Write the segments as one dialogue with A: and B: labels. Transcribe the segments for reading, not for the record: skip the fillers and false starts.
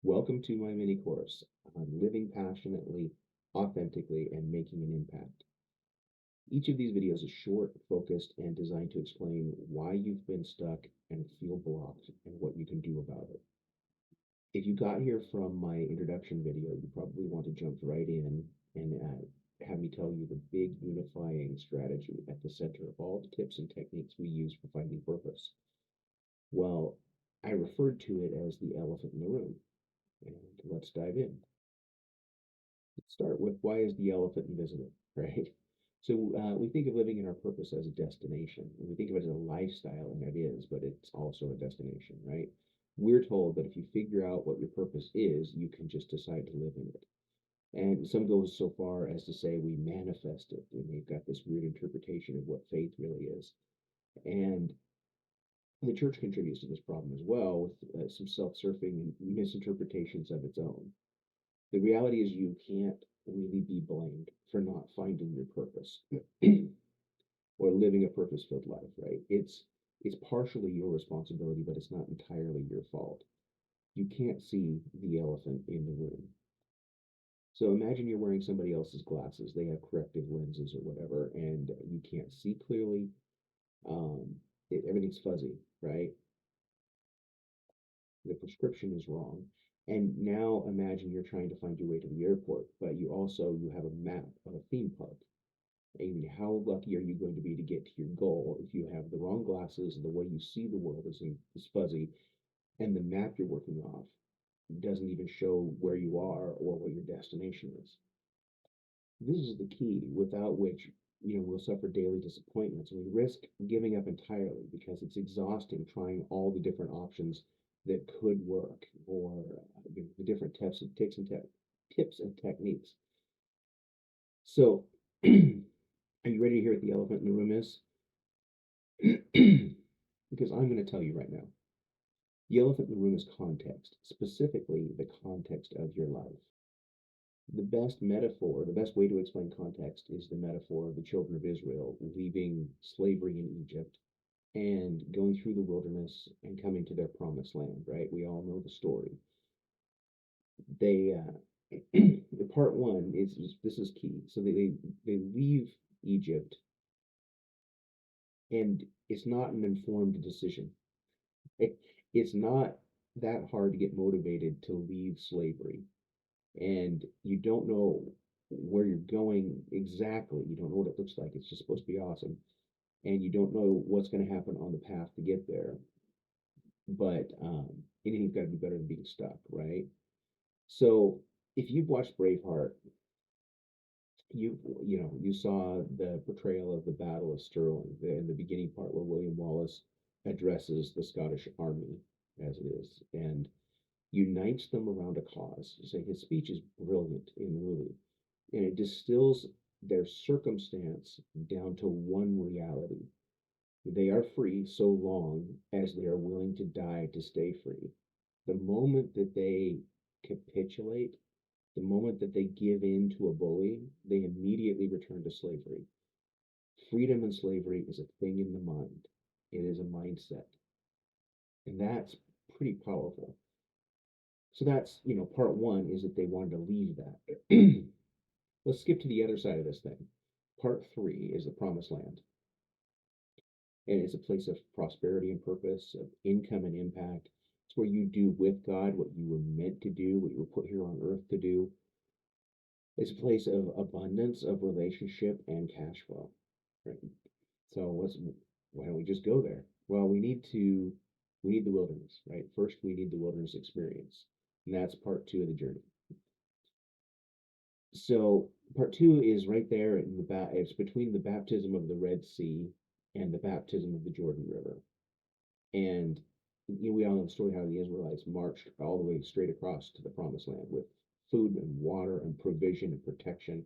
A: Welcome to my mini course on living passionately, authentically, and making an impact. Each of these videos is short, focused, and designed to explain why you've been stuck and feel blocked and what you can do about it. If you got here from my introduction video, you probably want to jump right in and have me tell you the big unifying strategy at the center of all the tips and techniques we use for finding purpose. Well, I referred to it as the elephant in the room, and let's dive in. Let's start with why is the elephant invisible, right? So we think of living in our purpose as a destination, and we think of it as a lifestyle, and it is, but it's also a destination, right? We're told that if you figure out what your purpose is, you can just decide to live in it. And some go so far as to say we manifest it, and they've got this weird interpretation of what faith really is. And the church contributes to this problem as well with some self-surfing and misinterpretations of its own. The reality is you can't really be blamed for not finding your purpose or living a purpose-filled life, right? It's partially your responsibility, but it's not entirely your fault. You can't see the elephant in the room. So imagine you're wearing somebody else's glasses. They have corrective lenses or whatever, and you can't see clearly. Um, Everything's fuzzy, right? The prescription is wrong. And now imagine you're trying to find your way to the airport, but you have a map of a theme park. And how lucky are you going to be to get to your goal if you have the wrong glasses and the way you see the world is fuzzy, and the map you're working off doesn't even show where you are or what your destination is. This is the key, without which we'll suffer daily disappointments and we risk giving up entirely because it's exhausting trying all the different options that could work, or the different tips and techniques. So are you ready to hear what the elephant in the room is? Because I'm going to tell you right now. The elephant in the room is context, specifically the context of your life. The best way to explain context is the metaphor of the children of Israel leaving slavery in Egypt and going through the wilderness and coming to their promised land, right? We all know the story. The part one is this is key. So they leave Egypt, and it's not an informed decision. It's not that hard to get motivated to leave slavery, and you don't know where you're going exactly. You don't know what it looks like. It's just supposed to be awesome, and you don't know what's going to happen on the path to get there. But anything's got to be better than being stuck, right? So if you've watched Braveheart, you saw the portrayal of the Battle of Stirling in the beginning part where William Wallace addresses the Scottish army as it is and unites them around a cause. So his speech is brilliant in the movie, and it distills their circumstance down to one reality. They are free so long as they are willing to die to stay free. The moment that they capitulate, the moment that they give in to a bully, they immediately return to slavery. Freedom and slavery is a thing in the mind. It is a mindset. And that's pretty powerful. So that's, part one is that they wanted to leave that. Let's skip to the other side of this thing. Part three is the promised land. And it's a place of prosperity and purpose, of income and impact. It's where you do with God what you were meant to do, what you were put here on earth to do. It's a place of abundance, of relationship and cash flow. Right? So why don't we just go there? Well, we need the wilderness, right? First, we need the wilderness experience, and that's part two of the journey. So part two is right there in it's between the baptism of the Red Sea and the baptism of the Jordan River. And we all know the story how the Israelites marched all the way straight across to the promised land with food and water and provision and protection,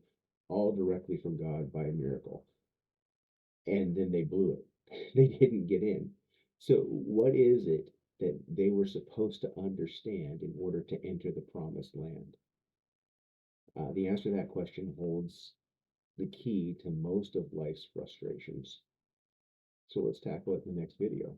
A: all directly from God by a miracle. And then they blew it. They didn't get in. So, what is it that they were supposed to understand in order to enter the promised land? The answer to that question holds the key to most of life's frustrations. So let's tackle it in the next video.